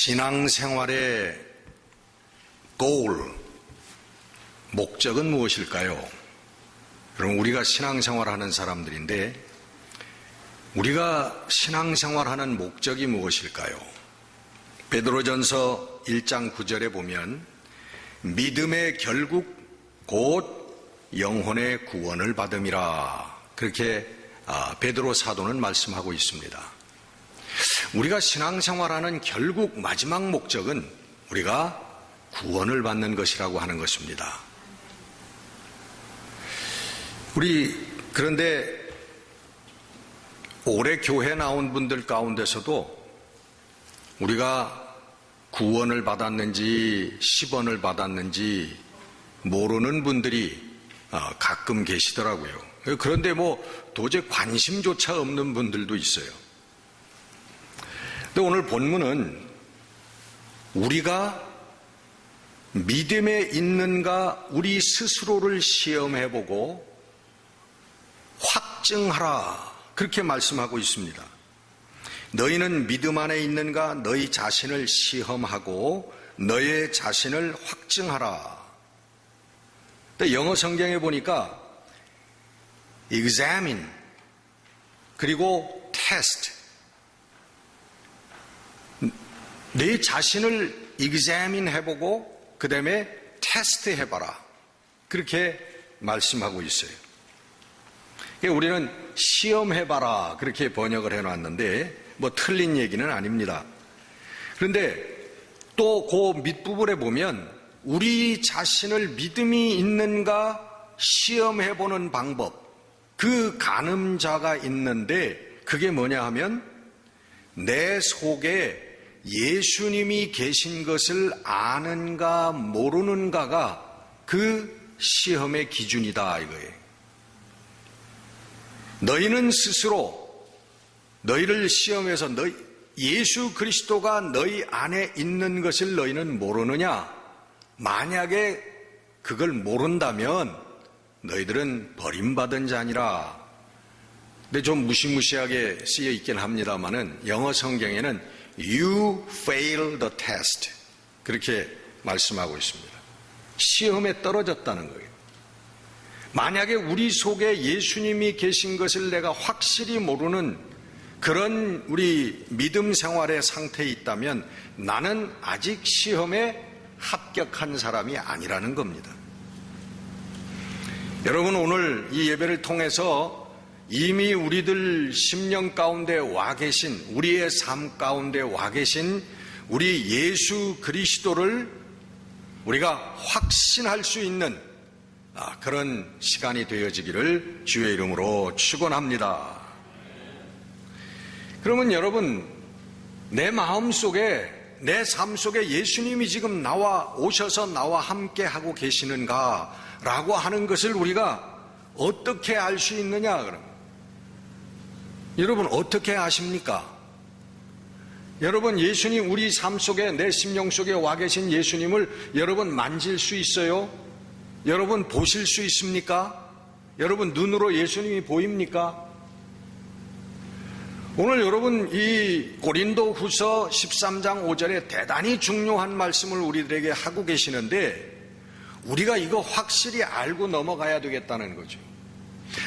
신앙생활의 목적은 무엇일까요? 여러분, 우리가 신앙생활하는 사람들인데 우리가 신앙생활하는 목적이 무엇일까요? 베드로전서 1장 9절에 보면 믿음의 결국 곧 영혼의 구원을 받음이라, 그렇게 베드로 사도는 말씀하고 있습니다. 우리가 신앙생활하는 결국 마지막 목적은 우리가 구원을 받는 것이라고 하는 것입니다. 그런데 올해 교회 나온 분들 가운데서도 우리가 구원을 받았는지 10원을 받았는지 모르는 분들이 가끔 계시더라고요. 그런데 도저히 관심조차 없는 분들도 있어요. 근데 오늘 본문은 우리가 믿음에 있는가 우리 스스로를 시험해보고 확증하라, 그렇게 말씀하고 있습니다. 너희는 믿음 안에 있는가 너희 자신을 시험하고 너의 자신을 확증하라. 근데 영어 성경에 보니까 examine 그리고 test, 내 자신을 examine 해보고 그 다음에 테스트 해봐라, 그렇게 말씀하고 있어요. 우리는 시험해봐라 그렇게 번역을 해놨는데 틀린 얘기는 아닙니다. 그런데 또 그 밑부분에 보면 우리 자신을 믿음이 있는가 시험해보는 방법, 그 가늠자가 있는데 그게 뭐냐 하면 내 속에 예수님이 계신 것을 아는가 모르는가가 그 시험의 기준이다 이거예요. 너희는 스스로 너희를 시험해서 예수 그리스도가 너희 안에 있는 것을 너희는 모르느냐? 만약에 그걸 모른다면 너희들은 버림받은 자니라. 근데 좀 무시무시하게 쓰여 있긴 합니다만은 영어 성경에는 You fail the test, 그렇게 말씀하고 있습니다. 시험에 떨어졌다는 거예요. 만약에 우리 속에 예수님이 계신 것을 내가 확실히 모르는 그런 우리 믿음 생활의 상태에 있다면 나는 아직 시험에 합격한 사람이 아니라는 겁니다. 여러분, 오늘 이 예배를 통해서 이미 우리들 심령 가운데 와 계신, 우리의 삶 가운데 와 계신 우리 예수 그리스도를 우리가 확신할 수 있는 그런 시간이 되어지기를 주의 이름으로 축원합니다. 그러면 여러분, 내 마음 속에, 내 삶 속에 예수님이 지금 오셔서 나와 함께 하고 계시는가라고 하는 것을 우리가 어떻게 알 수 있느냐? 그럼 여러분, 어떻게 아십니까? 여러분, 예수님, 우리 삶 속에, 내 심령 속에 와 계신 예수님을 여러분 만질 수 있어요? 여러분 보실 수 있습니까? 여러분 눈으로 예수님이 보입니까? 오늘 여러분 이 고린도후서 13장 5절에 대단히 중요한 말씀을 우리들에게 하고 계시는데 우리가 이거 확실히 알고 넘어가야 되겠다는 거죠.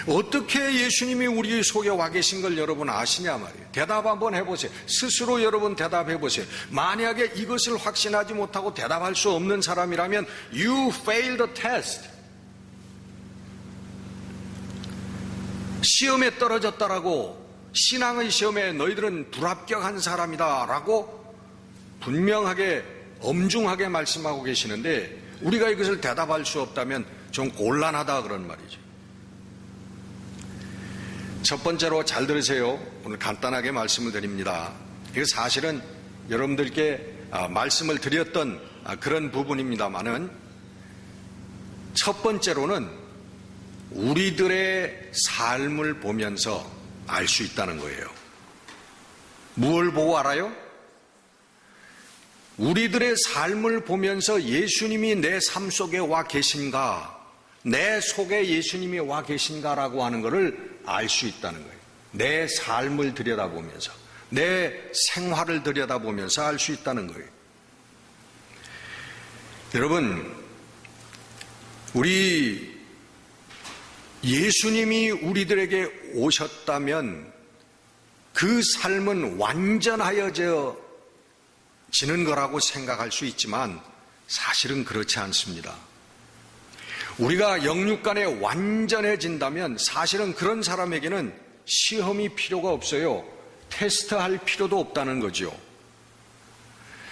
어떻게 예수님이 우리 속에 와 계신 걸 여러분 아시냐 말이에요. 대답 한번 해보세요. 스스로 여러분 대답해 보세요. 만약에 이것을 확신하지 못하고 대답할 수 없는 사람이라면 You failed the test. 시험에 떨어졌다라고, 신앙의 시험에 너희들은 불합격한 사람이다 라고 분명하게 엄중하게 말씀하고 계시는데 우리가 이것을 대답할 수 없다면 좀 곤란하다 그런 말이죠. 첫 번째로 잘 들으세요. 오늘 간단하게 말씀을 드립니다. 이거 사실은 여러분들께 말씀을 드렸던 그런 부분입니다만은 첫 번째로는 우리들의 삶을 보면서 알 수 있다는 거예요. 무엇을 보고 알아요? 우리들의 삶을 보면서 예수님이 내 삶 속에 와 계신가, 내 속에 예수님이 와 계신가라고 하는 것을 알 수 있다는 거예요. 내 삶을 들여다보면서 내 생활을 들여다보면서 알 수 있다는 거예요. 여러분, 우리 예수님이 우리들에게 오셨다면 그 삶은 완전하여지는 거라고 생각할 수 있지만 사실은 그렇지 않습니다. 우리가 영육간에 완전해진다면 사실은 그런 사람에게는 시험이 필요가 없어요. 테스트할 필요도 없다는 거죠.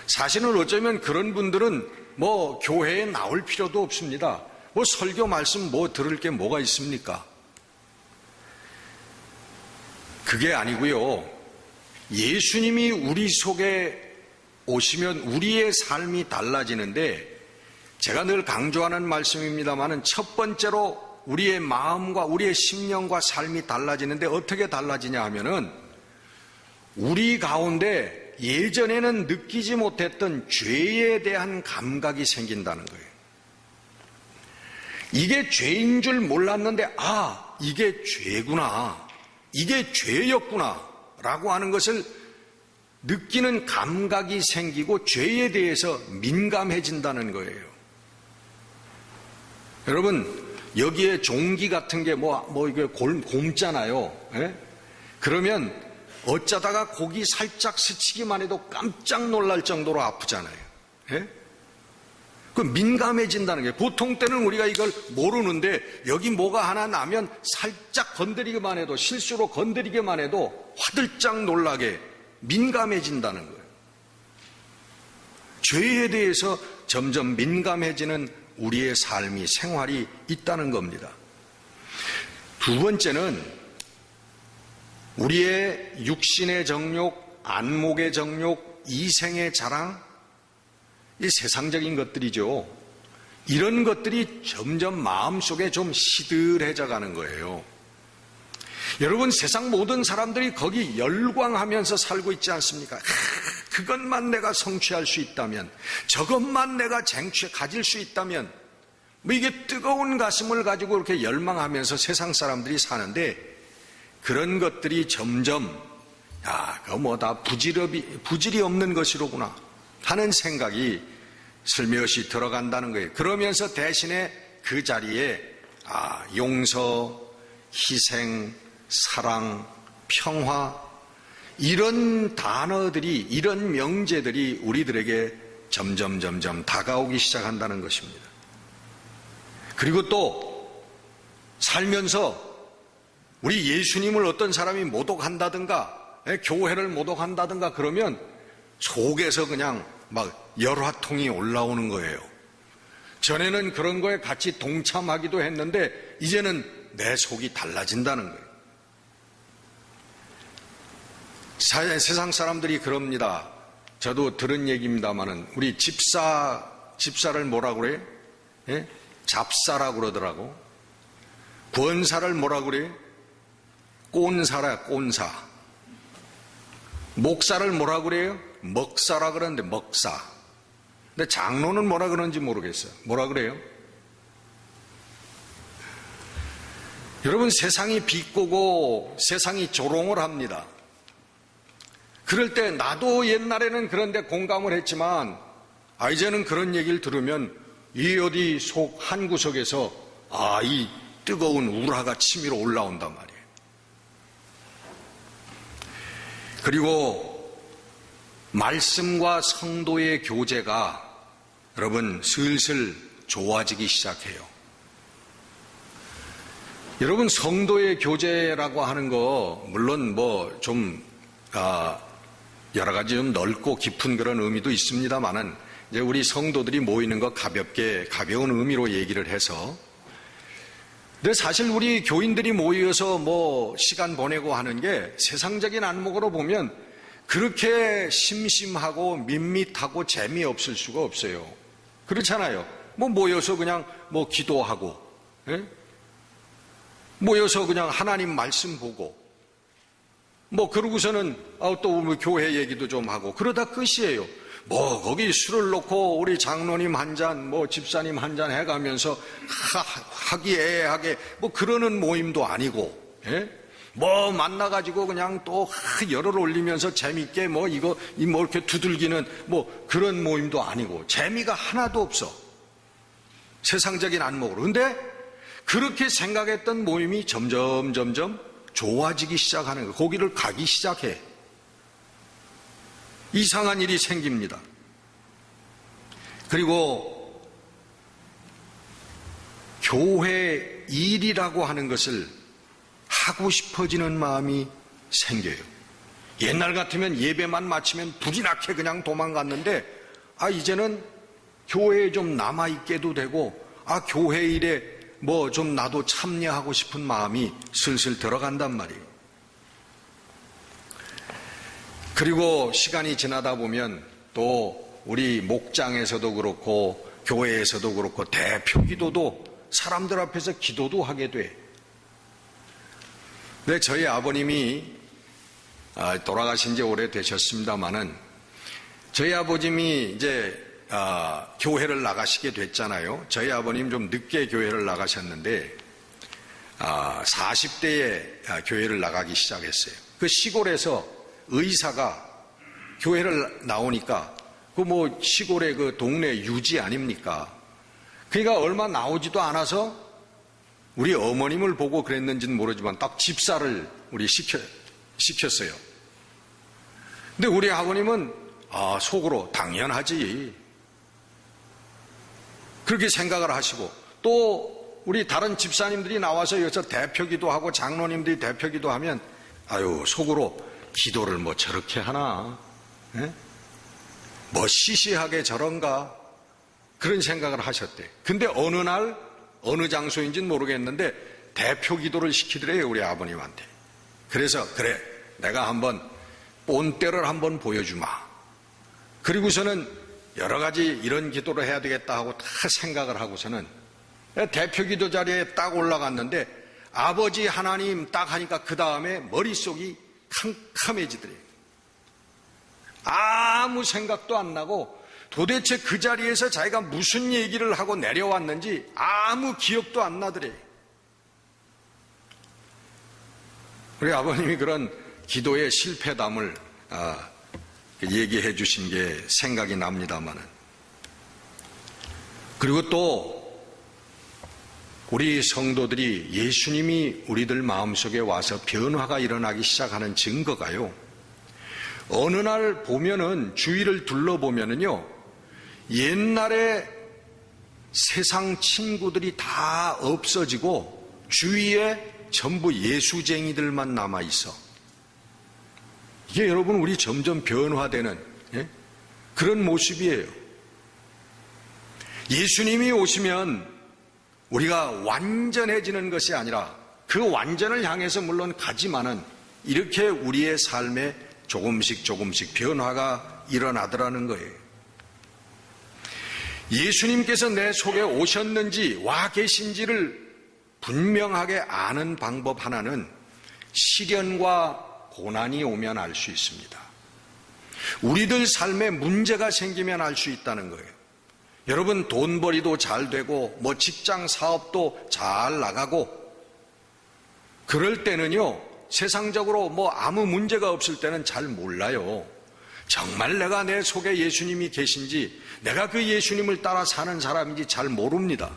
사실은 어쩌면 그런 분들은 뭐 교회에 나올 필요도 없습니다. 뭐 설교 말씀 뭐 들을 게 뭐가 있습니까? 그게 아니고요. 예수님이 우리 속에 오시면 우리의 삶이 달라지는데, 제가 늘 강조하는 말씀입니다만은 첫 번째로 우리의 마음과 우리의 심령과 삶이 달라지는데 어떻게 달라지냐 하면은 우리 가운데 예전에는 느끼지 못했던 죄에 대한 감각이 생긴다는 거예요. 이게 죄인 줄 몰랐는데 이게 죄구나, 이게 죄였구나 라고 하는 것을 느끼는 감각이 생기고 죄에 대해서 민감해진다는 거예요. 여러분, 여기에 종기 같은 게 이게 곪잖아요. 예? 그러면 어쩌다가 고기 살짝 스치기만 해도 깜짝 놀랄 정도로 아프잖아요. 예? 그 민감해진다는 게, 보통 때는 우리가 이걸 모르는데 여기 뭐가 하나 나면 살짝 건드리기만 해도, 실수로 건드리기만 해도 화들짝 놀라게 민감해진다는 거예요. 죄에 대해서 점점 민감해지는 우리의 삶이, 생활이 있다는 겁니다. 두 번째는 우리의 육신의 정욕, 안목의 정욕, 이생의 자랑, 이 세상적인 것들이죠. 이런 것들이 점점 마음속에 좀 시들해져 가는 거예요. 여러분, 세상 모든 사람들이 거기 열광하면서 살고 있지 않습니까? 그것만 내가 성취할 수 있다면, 저것만 내가 가질 수 있다면, 이게 뜨거운 가슴을 가지고 이렇게 열망하면서 세상 사람들이 사는데, 그런 것들이 점점 그거 다 부질이 없는 것이로구나 하는 생각이 슬며시 들어간다는 거예요. 그러면서 대신에 그 자리에 용서, 희생, 사랑, 평화, 이런 단어들이, 이런 명제들이 우리들에게 점점 다가오기 시작한다는 것입니다. 그리고 또 살면서 우리 예수님을 어떤 사람이 모독한다든가 교회를 모독한다든가 그러면 속에서 그냥 막 열화통이 올라오는 거예요. 전에는 그런 거에 같이 동참하기도 했는데 이제는 내 속이 달라진다는 거예요. 세상 사람들이 그럽니다. 저도 들은 얘기입니다만은 우리 집사를 뭐라고 그래요? 예? 잡사라고 그러더라고. 권사를 뭐라고 그래요? 꼰사라, 꼰사. 목사를 뭐라고 그래요? 먹사라 그러는데 먹사. 근데 장로는 뭐라 그러는지 모르겠어요. 뭐라 그래요? 여러분, 세상이 비꼬고 세상이 조롱을 합니다. 그럴 때 나도 옛날에는 그런데 공감을 했지만 이제는 그런 얘기를 들으면 이 어디 속 한 구석에서 이 뜨거운 우라가 치밀어 올라온단 말이에요. 그리고 말씀과 성도의 교제가 여러분 슬슬 좋아지기 시작해요. 여러분, 성도의 교제라고 하는 거 물론 여러 가지 좀 넓고 깊은 그런 의미도 있습니다만은 이제 우리 성도들이 모이는 거 가벼운 의미로 얘기를 해서, 근데 사실 우리 교인들이 모여서 시간 보내고 하는 게 세상적인 안목으로 보면 그렇게 심심하고 밋밋하고 재미없을 수가 없어요. 그렇잖아요. 모여서 그냥 기도하고, 예? 모여서 그냥 하나님 말씀 보고, 그러고서는 또 교회 얘기도 좀 하고, 그러다 끝이에요. 거기 술을 놓고 우리 장로님 한 잔, 집사님 한 잔 해가면서 화기애애하게 그러는 모임도 아니고, 예? 뭐 만나가지고 그냥 또 열을 올리면서 재밌게 뭐 이렇게 두들기는 뭐 그런 모임도 아니고 재미가 하나도 없어. 세상적인 안목으로. 근데 그렇게 생각했던 모임이 점점 좋아지기 시작하는 거예요. 거기를 가기 시작해. 이상한 일이 생깁니다. 그리고 교회 일이라고 하는 것을 하고 싶어지는 마음이 생겨요. 옛날 같으면 예배만 마치면 불이 나게 그냥 도망갔는데 이제는 교회에 좀 남아있게도 되고 교회 일에 뭐 좀 나도 참여하고 싶은 마음이 슬슬 들어간단 말이에요. 그리고 시간이 지나다 보면 또 우리 목장에서도 그렇고 교회에서도 그렇고 대표 기도도 사람들 앞에서 기도도 하게 돼. 근데 저희 아버님이 돌아가신 지 오래되셨습니다마는 저희 아버님이 이제 교회를 나가시게 됐잖아요. 저희 아버님 좀 늦게 교회를 나가셨는데 40대에 교회를 나가기 시작했어요. 그 시골에서 의사가 교회를 나오니까 그 뭐 시골의 그 동네 유지 아닙니까? 그러니까 얼마 나오지도 않아서 우리 어머님을 보고 그랬는지는 모르지만 딱 집사를 우리 시켰어요. 근데 우리 아버님은 속으로 당연하지 그렇게 생각을 하시고, 또 우리 다른 집사님들이 나와서 여기서 대표기도 하고 장로님들이 대표기도 하면 속으로 기도를 뭐 저렇게 하나, 뭐 시시하게 저런가 그런 생각을 하셨대. 근데 어느 날 어느 장소인지는 모르겠는데 대표 기도를 시키더래요, 우리 아버님한테. 그래서 그래, 내가 한번 본때를 한번 보여주마. 그리고서는 여러 가지 이런 기도를 해야 되겠다 하고 다 생각을 하고서는 대표 기도 자리에 딱 올라갔는데 아버지 하나님 딱 하니까 그 다음에 머릿속이 캄캄해지더래요. 아무 생각도 안 나고 도대체 그 자리에서 자기가 무슨 얘기를 하고 내려왔는지 아무 기억도 안 나더래요. 우리 아버님이 그런 기도의 실패담을 얘기해 주신 게 생각이 납니다만은. 그리고 또 우리 성도들이 예수님이 우리들 마음속에 와서 변화가 일어나기 시작하는 증거가요, 어느 날 보면은 주위를 둘러보면은요, 옛날에 세상 친구들이 다 없어지고 주위에 전부 예수쟁이들만 남아 있어. 이게 여러분 우리 점점 변화되는 그런 모습이에요. 예수님이 오시면 우리가 완전해지는 것이 아니라 그 완전을 향해서 물론 가지만은 이렇게 우리의 삶에 조금씩 변화가 일어나더라는 거예요. 예수님께서 내 속에 오셨는지 와 계신지를 분명하게 아는 방법 하나는 시련과 고난이 오면 알 수 있습니다. 우리들 삶에 문제가 생기면 알 수 있다는 거예요. 여러분 돈벌이도 잘 되고 뭐 직장 사업도 잘 나가고 그럴 때는요, 세상적으로 뭐 아무 문제가 없을 때는 잘 몰라요. 정말 내가 내 속에 예수님이 계신지, 내가 그 예수님을 따라 사는 사람인지 잘 모릅니다.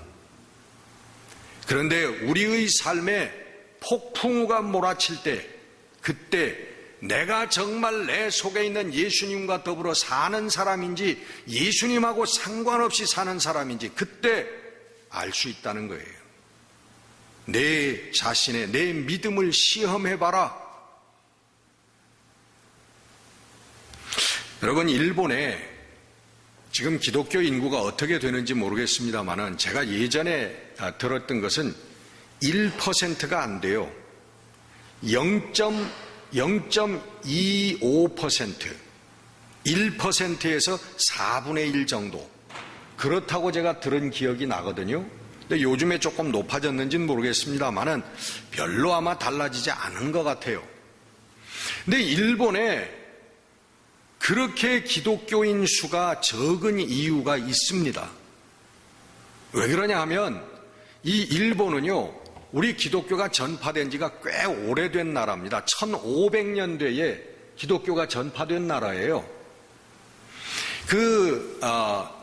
그런데 우리의 삶에 폭풍우가 몰아칠 때, 그때 내가 정말 내 속에 있는 예수님과 더불어 사는 사람인지 예수님하고 상관없이 사는 사람인지 그때 알 수 있다는 거예요. 내 자신의 내 믿음을 시험해봐라. 여러분, 일본에 지금 기독교 인구가 어떻게 되는지 모르겠습니다만은 제가 예전에 들었던 것은 1%가 안 돼요. 0.25%, 1%에서 4분의 1 정도. 그렇다고 제가 들은 기억이 나거든요. 근데 요즘에 조금 높아졌는지는 모르겠습니다만은 별로 아마 달라지지 않은 것 같아요. 근데 일본에 그렇게 기독교인 수가 적은 이유가 있습니다. 왜 그러냐 하면 이 일본은요, 우리 기독교가 전파된 지가 꽤 오래된 나라입니다. 1500년대에 기독교가 전파된 나라예요.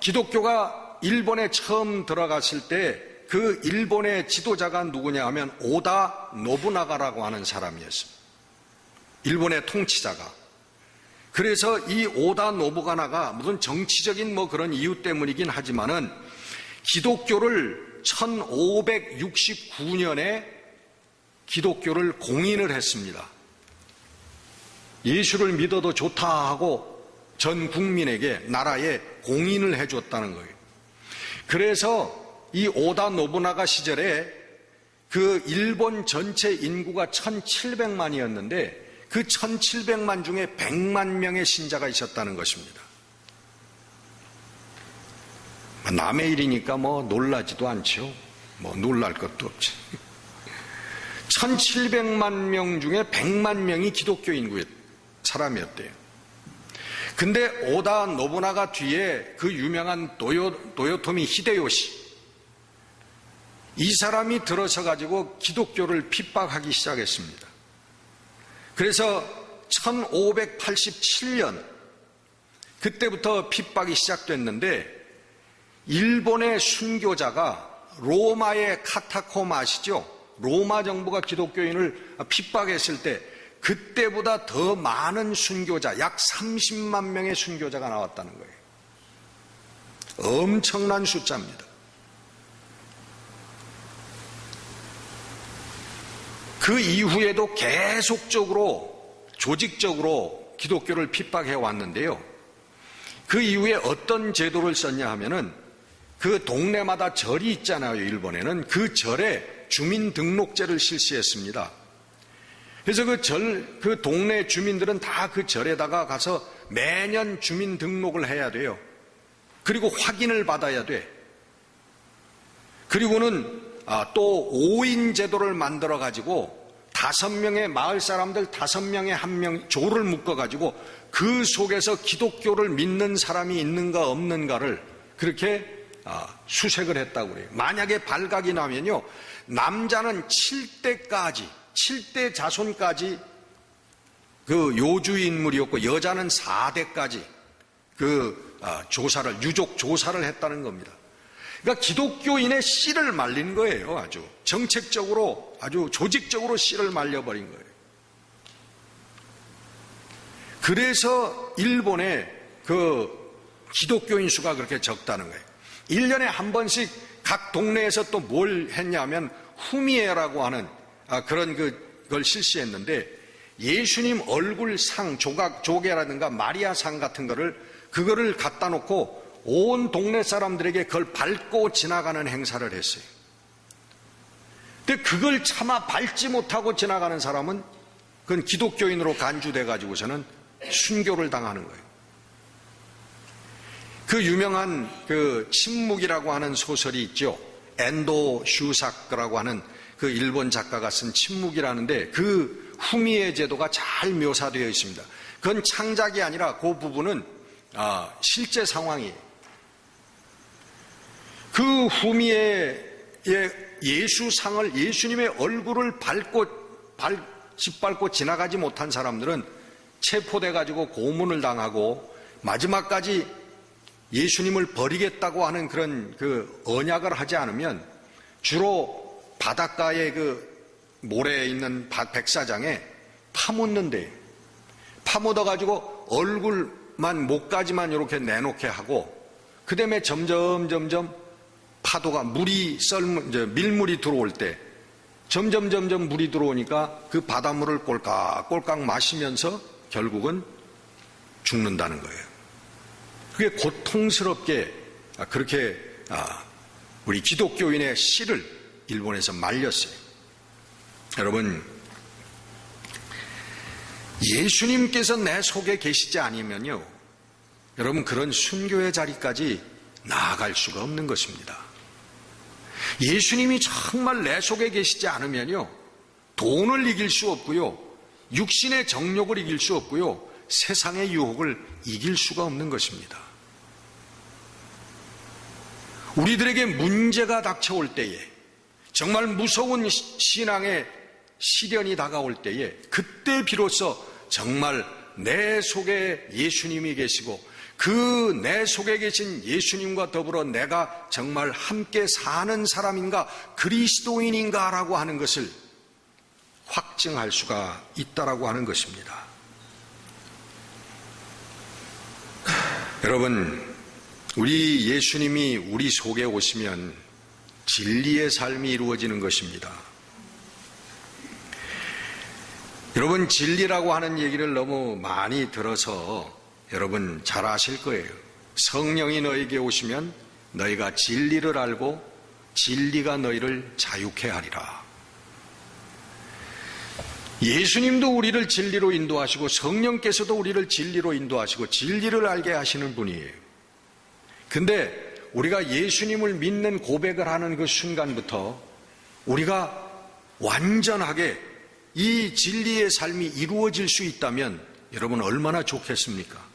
기독교가 일본에 처음 들어갔을 때 그 일본의 지도자가 누구냐 하면 오다 노부나가라고 하는 사람이었습니다. 일본의 통치자가. 그래서 이 오다 노부나가가 무슨 정치적인 그런 이유 때문이긴 하지만은 기독교를 1569년에 기독교를 공인을 했습니다. 예수를 믿어도 좋다 하고 전 국민에게 나라에 공인을 해줬다는 거예요. 그래서 이 오다 노부나가 시절에 그 일본 전체 인구가 1700만이었는데 그 1700만 중에 100만 명의 신자가 있었다는 것입니다. 남의 일이니까 놀라지도 않죠. 놀랄 것도 없지. 1700만 명 중에 100만 명이 기독교인 사람이었대요. 근데 오다 노부나가 뒤에 그 유명한 도요토미 히데요시, 이 사람이 들어서 가지고 기독교를 핍박하기 시작했습니다. 그래서 1587년 그때부터 핍박이 시작됐는데 일본의 순교자가 로마의 카타콤 아시죠? 로마 정부가 기독교인을 핍박했을 때 그때보다 더 많은 순교자, 약 30만 명의 순교자가 나왔다는 거예요. 엄청난 숫자입니다. 그 이후에도 계속적으로 조직적으로 기독교를 핍박해 왔는데요. 그 이후에 어떤 제도를 썼냐 하면은 그 동네마다 절이 있잖아요. 일본에는 그 절에 주민등록제를 실시했습니다. 그래서 그 동네 주민들은 다 그 절에다가 가서 매년 주민등록을 해야 돼요. 그리고 확인을 받아야 돼. 그리고는 또 5인 제도를 만들어 가지고 5명의 마을 사람들 5명에 1명 조를 묶어 가지고 그 속에서 기독교를 믿는 사람이 있는가 없는가를 그렇게 수색을 했다고 그래요. 만약에 발각이 나면요, 남자는 7대 자손까지 그 요주 인물이었고 여자는 4대까지 유족 조사를 했다는 겁니다. 그러니까 기독교인의 씨를 말린 거예요. 아주 정책적으로, 아주 조직적으로 씨를 말려버린 거예요. 그래서 일본의 그 기독교인 수가 그렇게 적다는 거예요. 1년에 한 번씩 각 동네에서 또 뭘 했냐면 후미에라고 하는 그런 그걸 실시했는데 예수님 얼굴 상, 조개라든가 마리아 상 같은 그거를 갖다 놓고 온 동네 사람들에게 그걸 밟고 지나가는 행사를 했어요. 근데 그걸 차마 밟지 못하고 지나가는 사람은 그건 기독교인으로 간주돼 가지고서는 순교를 당하는 거예요. 그 유명한 그 침묵이라고 하는 소설이 있죠. 엔도 슈사크라고 하는 그 일본 작가가 쓴 침묵이라는데 그 후미에 제도가 잘 묘사되어 있습니다. 그건 창작이 아니라 그 부분은 실제 상황이에요. 그 후미에의 예수상을, 예수님의 얼굴을 짓밟고 지나가지 못한 사람들은 체포돼 가지고 고문을 당하고 마지막까지 예수님을 버리겠다고 하는 그런 그 언약을 하지 않으면 주로 바닷가의 그 모래에 있는 백사장에 파묻는데, 파묻어 가지고 얼굴만 목까지만 이렇게 내놓게 하고 그 다음에 점점 파도가 밀물이 들어올 때 점점 물이 들어오니까 그 바닷물을 꼴깍꼴깍 마시면서 결국은 죽는다는 거예요. 그게 고통스럽게 그렇게 우리 기독교인의 씨를 일본에서 말렸어요. 여러분, 예수님께서 내 속에 계시지 않으면요, 여러분 그런 순교의 자리까지 나아갈 수가 없는 것입니다. 예수님이 정말 내 속에 계시지 않으면요, 돈을 이길 수 없고요, 육신의 정욕을 이길 수 없고요, 세상의 유혹을 이길 수가 없는 것입니다. 우리들에게 문제가 닥쳐올 때에, 정말 무서운 신앙의 시련이 다가올 때에 그때 비로소 정말 내 속에 예수님이 계시고 그 내 속에 계신 예수님과 더불어 내가 정말 함께 사는 사람인가 그리스도인인가 라고 하는 것을 확증할 수가 있다라고 하는 것입니다. 여러분, 우리 예수님이 우리 속에 오시면 진리의 삶이 이루어지는 것입니다. 여러분, 진리라고 하는 얘기를 너무 많이 들어서 여러분 잘 아실 거예요. 성령이 너에게 오시면 너희가 진리를 알고 진리가 너희를 자유케 하리라. 예수님도 우리를 진리로 인도하시고 성령께서도 우리를 진리로 인도하시고 진리를 알게 하시는 분이에요. 근데 우리가 예수님을 믿는 고백을 하는 그 순간부터 우리가 완전하게 이 진리의 삶이 이루어질 수 있다면 여러분 얼마나 좋겠습니까?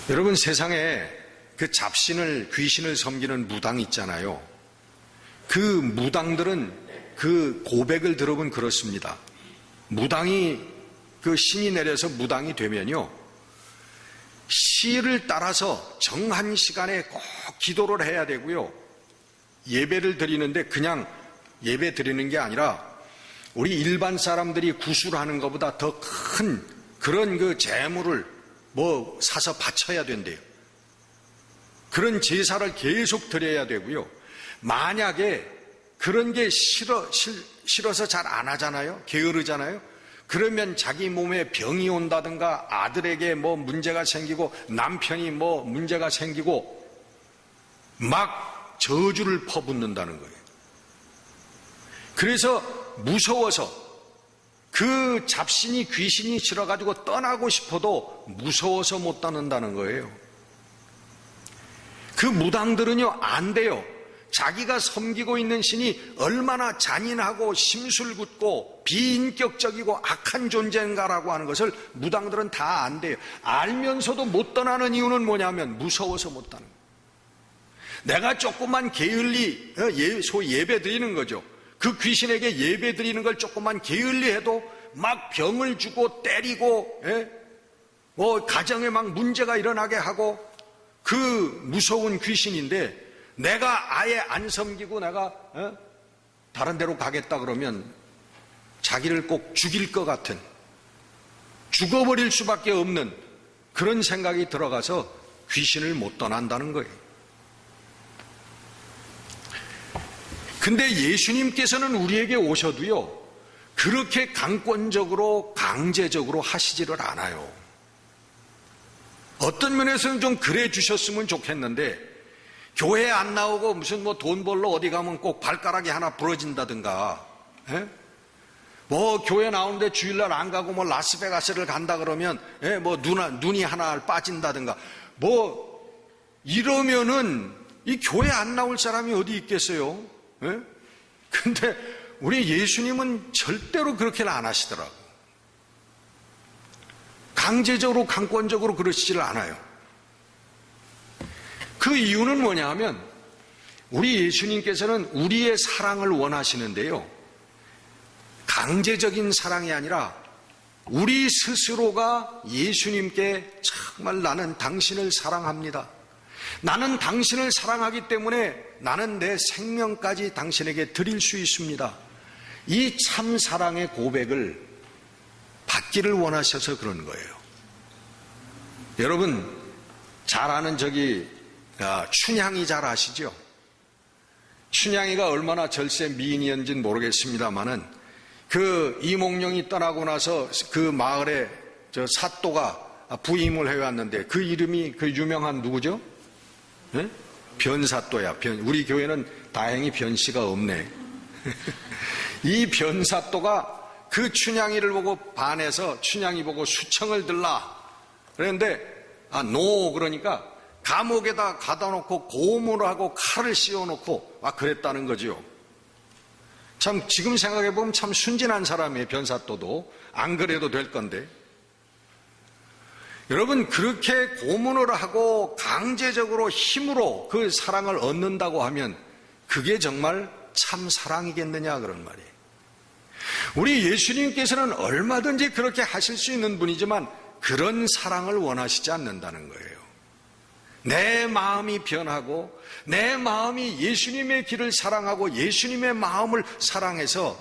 여러분, 세상에 그 잡신을, 귀신을 섬기는 무당 있잖아요. 그 무당들은 그 고백을 들어보면 그렇습니다. 무당이, 그 신이 내려서 무당이 되면요, 시를 따라서 정한 시간에 꼭 기도를 해야 되고요, 예배를 드리는데 그냥 예배 드리는 게 아니라 우리 일반 사람들이 구술하는 것보다 더 큰 그런 그 재물을 사서 바쳐야 된대요. 그런 제사를 계속 드려야 되고요. 만약에 그런 게 싫어서 잘 안 하잖아요. 게으르잖아요. 그러면 자기 몸에 병이 온다든가 아들에게 문제가 생기고 남편이 문제가 생기고 막 저주를 퍼붓는다는 거예요. 그래서 무서워서 그 잡신이 귀신이 싫어가지고 떠나고 싶어도 무서워서 못 떠난다는 거예요. 그 무당들은요, 안 돼요. 자기가 섬기고 있는 신이 얼마나 잔인하고 심술궂고 비인격적이고 악한 존재인가라고 하는 것을 무당들은 다 안 돼요. 알면서도 못 떠나는 이유는 뭐냐면 무서워서 못 떠나는 거예요. 내가 조금만 게을리 소위 예배 드리는 거죠. 그 귀신에게 예배 드리는 걸 조금만 게을리 해도 막 병을 주고 때리고 가정에 막 문제가 일어나게 하고 그 무서운 귀신인데 내가 아예 안 섬기고 내가 다른 데로 가겠다 그러면 자기를 꼭 죽일 것 같은, 죽어버릴 수밖에 없는 그런 생각이 들어가서 귀신을 못 떠난다는 거예요. 근데 예수님께서는 우리에게 오셔도요, 그렇게 강권적으로 강제적으로 하시지를 않아요. 어떤 면에서는 좀 그래 주셨으면 좋겠는데, 교회 안 나오고 무슨 돈 벌러 어디 가면 꼭 발가락이 하나 부러진다든가, 교회 나오는데 주일날 안 가고 라스베가스를 간다 그러면 눈이 하나 빠진다든가 이러면은 이 교회 안 나올 사람이 어디 있겠어요? 근데 우리 예수님은 절대로 그렇게는 안 하시더라고요. 강제적으로 강권적으로 그러시지를 않아요. 그 이유는 뭐냐 하면 우리 예수님께서는 우리의 사랑을 원하시는데요, 강제적인 사랑이 아니라 우리 스스로가 예수님께 정말 나는 당신을 사랑합니다, 나는 당신을 사랑하기 때문에 나는 내 생명까지 당신에게 드릴 수 있습니다, 이 참 사랑의 고백을 받기를 원하셔서 그런 거예요. 여러분 잘 아는 춘향이 잘 아시죠? 춘향이가 얼마나 절세 미인이었는지는 모르겠습니다만은 그 이몽룡이 떠나고 나서 그 마을에 사또가 부임을 해왔는데 그 이름이 그 유명한 누구죠? 변사또야. 우리 교회는 다행히 변씨가 없네. 이 변사또가 그 춘향이를 보고 반해서 춘향이 보고 수청을 들라 그랬는데 그러니까 감옥에다 가다 놓고 고문하고 칼을 씌워놓고 그랬다는 거죠. 참 지금 생각해보면 참 순진한 사람이에요. 변사또도 안 그래도 될 건데. 여러분, 그렇게 고문을 하고 강제적으로 힘으로 그 사랑을 얻는다고 하면 그게 정말 참 사랑이겠느냐 그런 말이에요. 우리 예수님께서는 얼마든지 그렇게 하실 수 있는 분이지만 그런 사랑을 원하시지 않는다는 거예요. 내 마음이 변하고 내 마음이 예수님의 길을 사랑하고 예수님의 마음을 사랑해서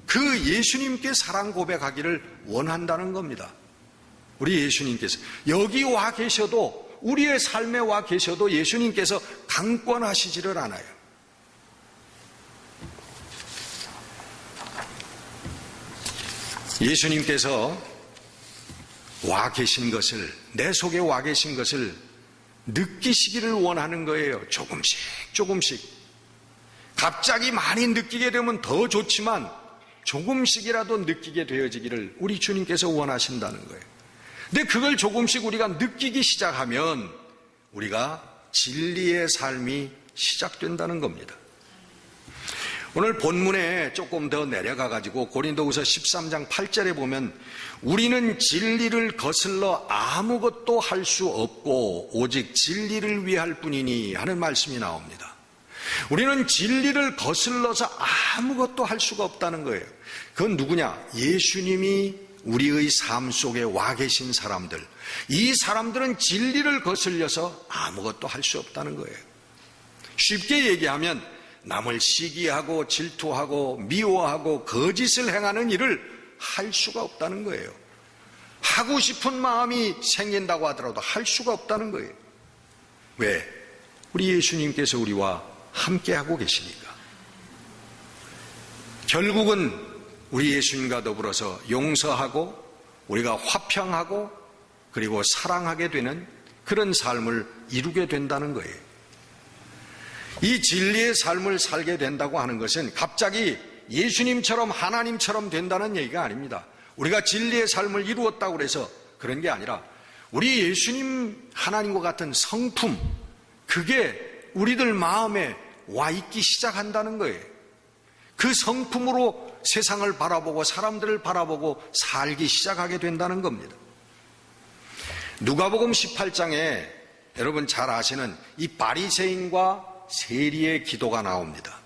그 예수님께 사랑 고백하기를 원한다는 겁니다. 우리 예수님께서 여기 와 계셔도, 우리의 삶에 와 계셔도 예수님께서 강권하시지를 않아요. 예수님께서 와 계신 것을, 내 속에 와 계신 것을 느끼시기를 원하는 거예요. 조금씩 조금씩. 갑자기 많이 느끼게 되면 더 좋지만 조금씩이라도 느끼게 되어지기를 우리 주님께서 원하신다는 거예요. 근데 그걸 조금씩 우리가 느끼기 시작하면 우리가 진리의 삶이 시작된다는 겁니다. 오늘 본문에 조금 더 내려가 가지고 고린도후서 13장 8절에 보면 우리는 진리를 거슬러 아무것도 할 수 없고 오직 진리를 위할 뿐이니 하는 말씀이 나옵니다. 우리는 진리를 거슬러서 아무것도 할 수가 없다는 거예요. 그건 누구냐? 예수님이 우리의 삶 속에 와 계신 사람들. 이 사람들은 진리를 거슬려서 아무것도 할 수 없다는 거예요. 쉽게 얘기하면 남을 시기하고 질투하고 미워하고 거짓을 행하는 일을 할 수가 없다는 거예요. 하고 싶은 마음이 생긴다고 하더라도 할 수가 없다는 거예요. 왜? 우리 예수님께서 우리와 함께하고 계시니까. 결국은 우리 예수님과 더불어서 용서하고 우리가 화평하고 그리고 사랑하게 되는 그런 삶을 이루게 된다는 거예요. 이 진리의 삶을 살게 된다고 하는 것은 갑자기 예수님처럼 하나님처럼 된다는 얘기가 아닙니다. 우리가 진리의 삶을 이루었다고 해서 그런 게 아니라 우리 예수님 하나님과 같은 성품, 그게 우리들 마음에 와 있기 시작한다는 거예요. 그 성품으로 세상을 바라보고 사람들을 바라보고 살기 시작하게 된다는 겁니다. 누가복음 18장에 여러분 잘 아시는 이 바리새인과 세리의 기도가 나옵니다.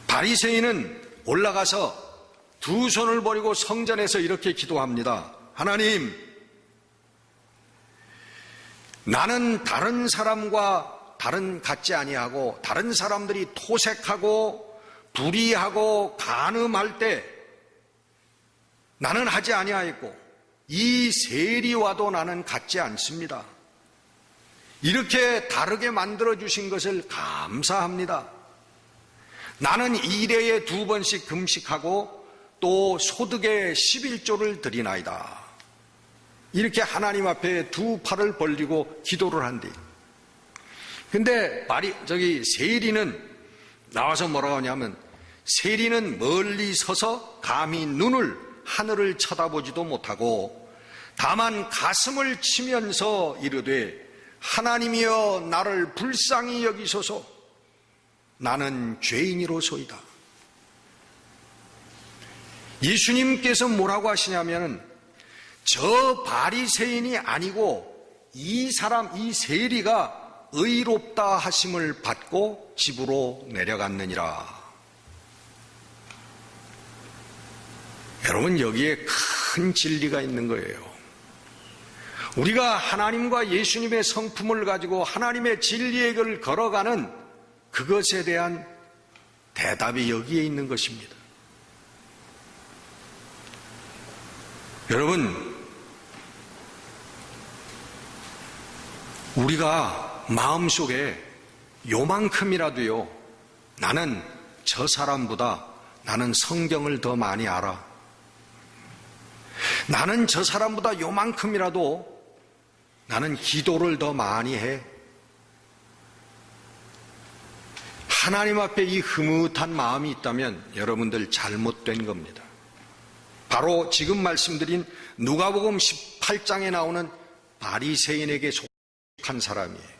바리새인은 올라가서 두 손을 버리고 성전에서 이렇게 기도합니다. 하나님, 나는 다른 사람과 같지 아니하고 다른 사람들이 토색하고 불의하고 간음할 때 나는 하지 아니하였고 이 세리와도 나는 같지 않습니다. 이렇게 다르게 만들어주신 것을 감사합니다. 나는 일회에 2번씩 금식하고 또 소득의 11조를 드리나이다. 이렇게 하나님 앞에 두 팔을 벌리고 기도를 한대. 근데 세리는 나와서 뭐라고 하냐면 세리는 멀리 서서 감히 눈을 하늘을 쳐다보지도 못하고 다만 가슴을 치면서 이르되 하나님이여 나를 불쌍히 여기소서 나는 죄인이로소이다. 예수님께서 뭐라고 하시냐면 저 바리새인이 아니고 이 세리가 의롭다 하심을 받고 집으로 내려갔느니라. 여러분, 여기에 큰 진리가 있는 거예요. 우리가 하나님과 예수님의 성품을 가지고 하나님의 진리의 길을 걸어가는 그것에 대한 대답이 여기에 있는 것입니다. 여러분, 우리가 마음속에 요만큼이라도요, 나는 저 사람보다 나는 성경을 더 많이 알아. 나는 저 사람보다 요만큼이라도 나는 기도를 더 많이 해. 하나님 앞에 이 흐뭇한 마음이 있다면 여러분들 잘못된 겁니다. 바로 지금 말씀드린 누가복음 18장에 나오는 바리새인에게 속한 사람이에요.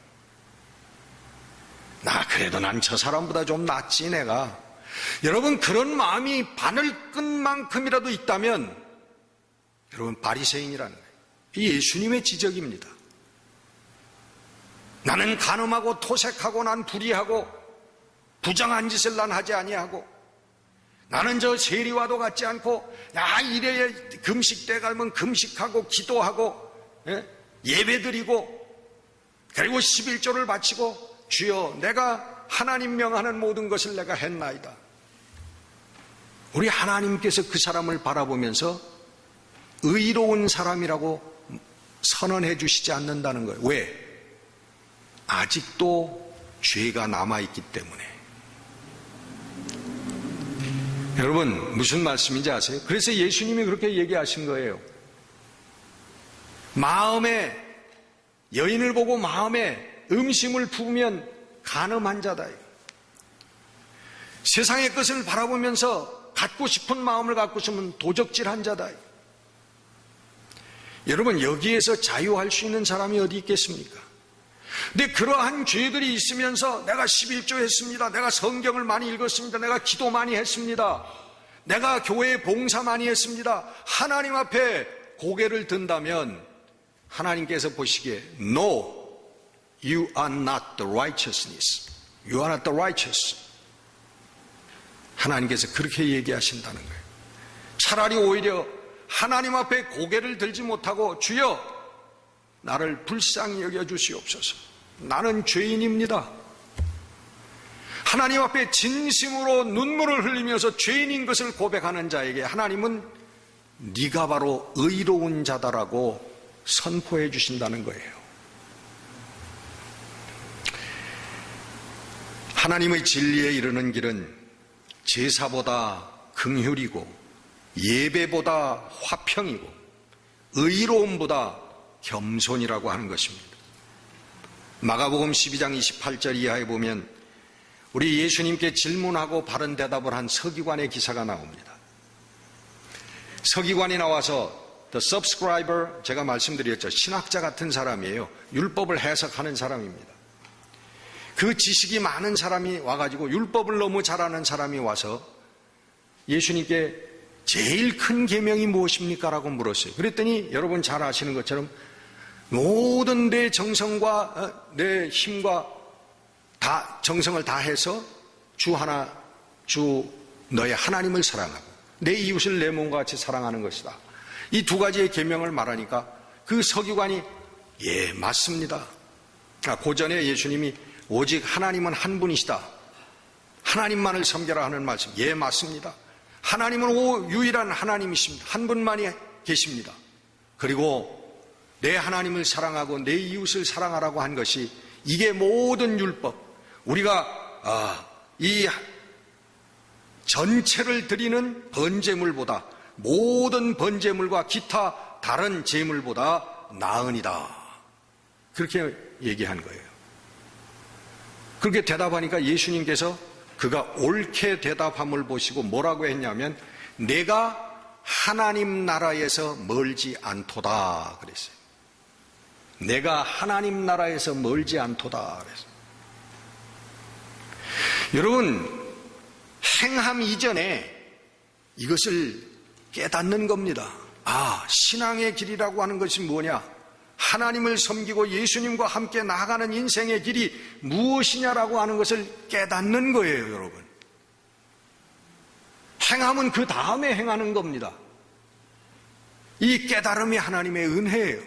그래도 난 저 사람보다 좀 낫지 내가. 여러분, 그런 마음이 바늘끝만큼이라도 있다면 여러분 바리새인이라는 거예요. 이 예수님의 지적입니다. 나는 간음하고 토색하고 난 불의하고 부정한 짓을 난 하지 아니하고 나는 저 세리와도 같지 않고 이래야 금식 때 가면 금식하고 기도하고 예배드리고 그리고 11조를 바치고 주여 내가 하나님 명하는 모든 것을 내가 했나이다. 우리 하나님께서 그 사람을 바라보면서 의로운 사람이라고 선언해 주시지 않는다는 거예요. 왜? 아직도 죄가 남아있기 때문에. 여러분 무슨 말씀인지 아세요? 그래서 예수님이 그렇게 얘기하신 거예요. 마음에 여인을 보고 마음에 음심을 품으면 간음한 자다. 세상의 것을 바라보면서 갖고 싶은 마음을 갖고 있으면 도적질한 자다. 여러분 여기에서 자유할 수 있는 사람이 어디 있겠습니까? 근데 그러한 죄들이 있으면서 내가 11조 했습니다. 내가 성경을 많이 읽었습니다. 내가 기도 많이 했습니다. 내가 교회에 봉사 많이 했습니다. 하나님 앞에 고개를 든다면 하나님께서 보시기에 No, you are not the righteousness. You are not the righteous. 하나님께서 그렇게 얘기하신다는 거예요. 차라리 오히려 하나님 앞에 고개를 들지 못하고 주여 나를 불쌍히 여겨주시옵소서. 나는 죄인입니다. 하나님 앞에 진심으로 눈물을 흘리면서 죄인인 것을 고백하는 자에게 하나님은 네가 바로 의로운 자다라고 선포해 주신다는 거예요. 하나님의 진리에 이르는 길은 제사보다 긍휼이고 예배보다 화평이고 의로움보다 겸손이라고 하는 것입니다. 마가복음 12장 28절 이하에 보면 우리 예수님께 질문하고 바른 대답을 한 서기관의 기사가 나옵니다. 서기관이 나와서 The subscriber, 제가 말씀드렸죠. 신학자 같은 사람이에요. 율법을 해석하는 사람입니다. 그 지식이 많은 사람이 와가지고 율법을 너무 잘하는 사람이 와서 예수님께 제일 큰 계명이 무엇입니까? 라고 물었어요. 그랬더니 여러분 잘 아시는 것처럼 모든 내 정성과 내 힘과 다 정성을 다해서 주 너의 하나님을 사랑하고 내 이웃을 내 몸과 같이 사랑하는 것이다. 이 두 가지의 계명을 말하니까 그 서기관이 예 맞습니다. 고전에 예수님이 오직 하나님은 한 분이시다. 하나님만을 섬겨라 하는 말씀. 예 맞습니다. 하나님은 유일한 하나님이십니다. 한 분만이 계십니다. 그리고 내 하나님을 사랑하고 내 이웃을 사랑하라고 한 것이 이게 모든 율법. 우리가 이 전체를 드리는 번제물보다 모든 번제물과 기타 다른 제물보다 나으니라. 그렇게 얘기한 거예요. 그렇게 대답하니까 예수님께서 그가 옳게 대답함을 보시고 뭐라고 했냐면 내가 하나님 나라에서 멀지 않도다 그랬어요. 내가 하나님 나라에서 멀지 않도다 그랬어요. 여러분 행함 이전에 이것을 깨닫는 겁니다. 신앙의 길이라고 하는 것이 뭐냐? 하나님을 섬기고 예수님과 함께 나아가는 인생의 길이 무엇이냐라고 하는 것을 깨닫는 거예요, 여러분. 행함은 그 다음에 행하는 겁니다. 이 깨달음이 하나님의 은혜예요.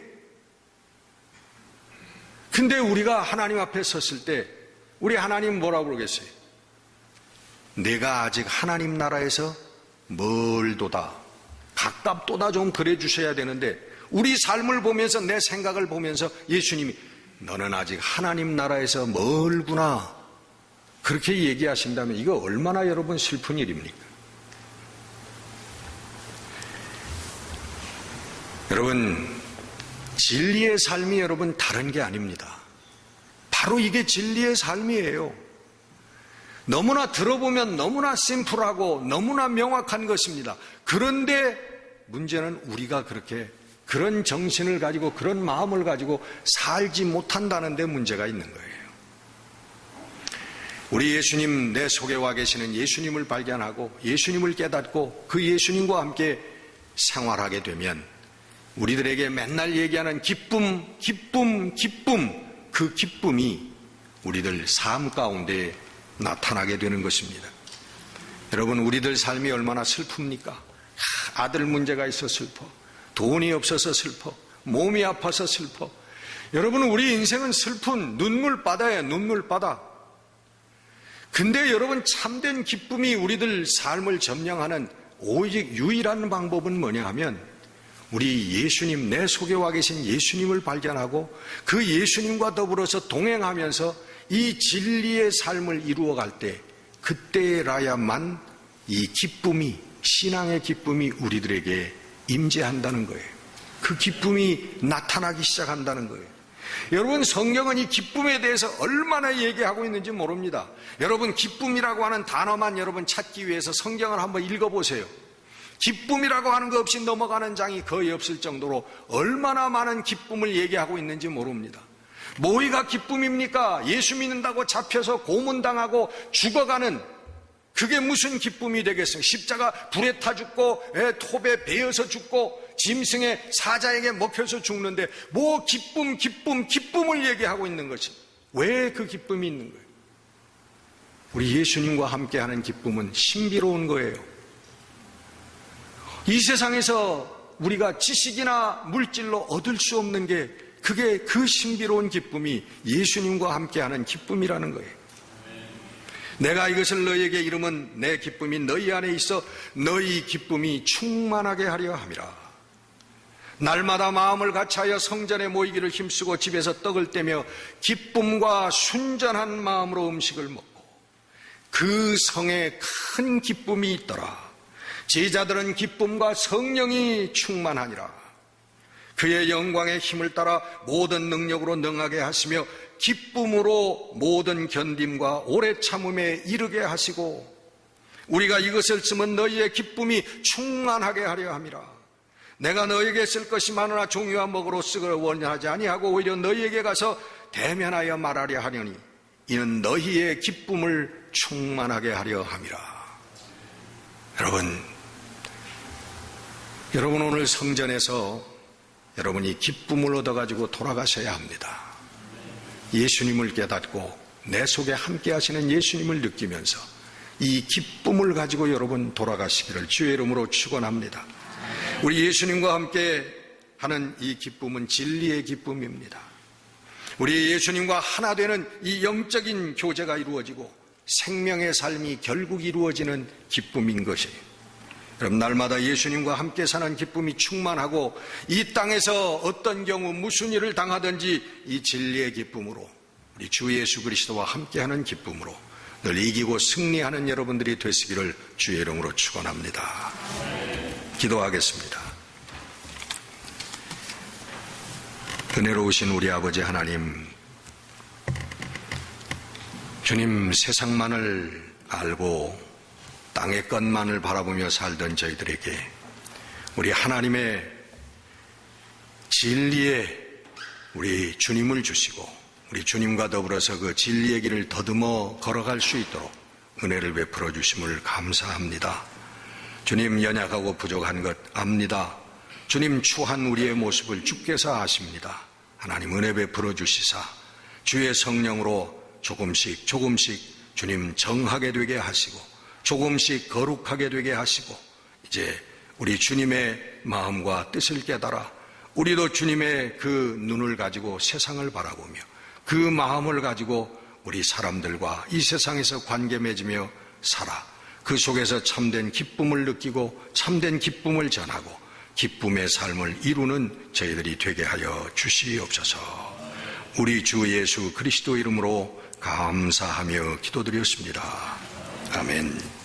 근데 우리가 하나님 앞에 섰을 때 우리 하나님 뭐라고 그러겠어요? 내가 아직 하나님 나라에서 멀도다. 가깝도다 좀 그래 주셔야 되는데 우리 삶을 보면서 내 생각을 보면서 예수님이 너는 아직 하나님 나라에서 멀구나 그렇게 얘기하신다면 이거 얼마나 여러분 슬픈 일입니까? 여러분 진리의 삶이 여러분 다른 게 아닙니다. 바로 이게 진리의 삶이에요. 너무나 들어보면 너무나 심플하고 너무나 명확한 것입니다. 그런데 문제는 우리가 그런 정신을 가지고 그런 마음을 가지고 살지 못한다는 데 문제가 있는 거예요. 우리 예수님 내 속에 와 계시는 예수님을 발견하고 예수님을 깨닫고 그 예수님과 함께 생활하게 되면 우리들에게 맨날 얘기하는 기쁨, 기쁨, 기쁨, 그 기쁨이 우리들 삶 가운데 나타나게 되는 것입니다. 여러분, 우리들 삶이 얼마나 슬픕니까? 아들 문제가 있어 슬퍼, 돈이 없어서 슬퍼, 몸이 아파서 슬퍼. 여러분, 우리 인생은 슬픈 눈물바다예요. 눈물바다. 근데 여러분, 참된 기쁨이 우리들 삶을 점령하는 오직 유일한 방법은 뭐냐 하면, 우리 예수님, 내 속에 와 계신 예수님을 발견하고 그 예수님과 더불어서 동행하면서 이 진리의 삶을 이루어갈 때, 그때라야만 이 기쁨이, 신앙의 기쁨이 우리들에게 임재한다는 거예요. 그 기쁨이 나타나기 시작한다는 거예요. 여러분, 성경은 이 기쁨에 대해서 얼마나 얘기하고 있는지 모릅니다. 여러분, 기쁨이라고 하는 단어만 여러분 찾기 위해서 성경을 한번 읽어보세요. 기쁨이라고 하는 거 없이 넘어가는 장이 거의 없을 정도로 얼마나 많은 기쁨을 얘기하고 있는지 모릅니다. 뭐가 기쁨입니까? 예수 믿는다고 잡혀서 고문당하고 죽어가는, 그게 무슨 기쁨이 되겠어요? 십자가 불에 타 죽고 톱에 베어서 죽고 짐승의 사자에게 먹혀서 죽는데 뭐 기쁨을 얘기하고 있는 것이, 왜 그 기쁨이 있는 거예요? 우리 예수님과 함께하는 기쁨은 신비로운 거예요. 이 세상에서 우리가 지식이나 물질로 얻을 수 없는 게, 그게 그 신비로운 기쁨이 예수님과 함께하는 기쁨이라는 거예요. 내가 이것을 너희에게 이름은 내 기쁨이 너희 안에 있어 너희 기쁨이 충만하게 하려 함이라. 날마다 마음을 같이하여 성전에 모이기를 힘쓰고 집에서 떡을 떼며 기쁨과 순전한 마음으로 음식을 먹고 그 성에 큰 기쁨이 있더라. 제자들은 기쁨과 성령이 충만하니라. 그의 영광의 힘을 따라 모든 능력으로 능하게 하시며 기쁨으로 모든 견딤과 오래 참음에 이르게 하시고 우리가 이것을 쓰면 너희의 기쁨이 충만하게 하려 함이라. 내가 너희에게 쓸 것이 많으나 종이와 먹으로 쓰기를 원하지 아니하고 오히려 너희에게 가서 대면하여 말하려 하려니 이는 너희의 기쁨을 충만하게 하려 함이라. 여러분 오늘 성전에서 여러분이 기쁨을 얻어가지고 돌아가셔야 합니다. 예수님을 깨닫고 내 속에 함께 하시는 예수님을 느끼면서 이 기쁨을 가지고 여러분 돌아가시기를 주의 이름으로 축원합니다. 우리 예수님과 함께 하는 이 기쁨은 진리의 기쁨입니다. 우리 예수님과 하나 되는 이 영적인 교제가 이루어지고 생명의 삶이 결국 이루어지는 기쁨인 것이에요. 그럼 날마다 예수님과 함께 사는 기쁨이 충만하고 이 땅에서 어떤 경우 무슨 일을 당하든지 이 진리의 기쁨으로 우리 주 예수 그리스도와 함께하는 기쁨으로 늘 이기고 승리하는 여러분들이 되시기를 주의 이름으로 축원합니다. 기도하겠습니다. 은혜로우신 우리 아버지 하나님, 주님, 세상만을 알고 땅의 것만을 바라보며 살던 저희들에게 우리 하나님의 진리에 우리 주님을 주시고 우리 주님과 더불어서 그 진리의 길을 더듬어 걸어갈 수 있도록 은혜를 베풀어 주심을 감사합니다. 주님, 연약하고 부족한 것 압니다. 주님, 추한 우리의 모습을 주께서 아십니다. 하나님, 은혜 베풀어 주시사 주의 성령으로 조금씩 주님 정하게 되게 하시고 조금씩 거룩하게 되게 하시고 이제 우리 주님의 마음과 뜻을 깨달아 우리도 주님의 그 눈을 가지고 세상을 바라보며 그 마음을 가지고 우리 사람들과 이 세상에서 관계 맺으며 살아 그 속에서 참된 기쁨을 느끼고 참된 기쁨을 전하고 기쁨의 삶을 이루는 저희들이 되게 하여 주시옵소서. 우리 주 예수 그리스도 이름으로 감사하며 기도드렸습니다. 아멘.